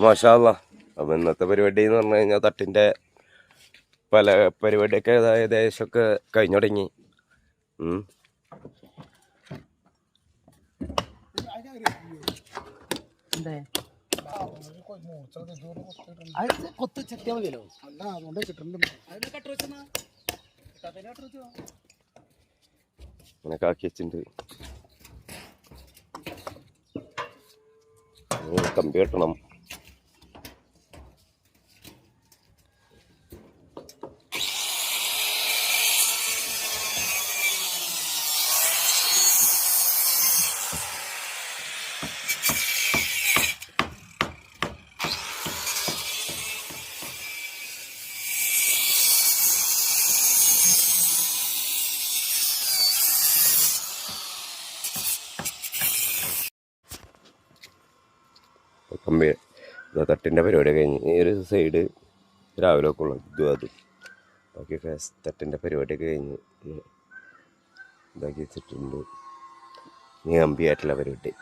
മാഷാ അല്ലാ. അപ്പം ഇന്നത്തെ പരിപാടി എന്ന് പറഞ്ഞു കഴിഞ്ഞാൽ തട്ടിൻ്റെ പല പരിപാടിയൊക്കെ ഏകദേശമൊക്കെ കഴിഞ്ഞു തുടങ്ങി. അങ്ങനെയൊക്കെ ആക്കി വെച്ചിട്ടുണ്ട്. കമ്പി കെട്ടണം. കമ്പി തട്ടിൻ്റെ പരിപാടി കഴിഞ്ഞ് ഈ ഒരു സൈഡ് രാവിലെ ഒക്കെ ഉള്ള അതും ബാക്കി തട്ടിൻ്റെ പരിപാടിയൊക്കെ കഴിഞ്ഞ് ഇതാക്കി വെച്ചിട്ടുണ്ട്. ഇനി കമ്പിയായിട്ടുള്ള പരിപാടി.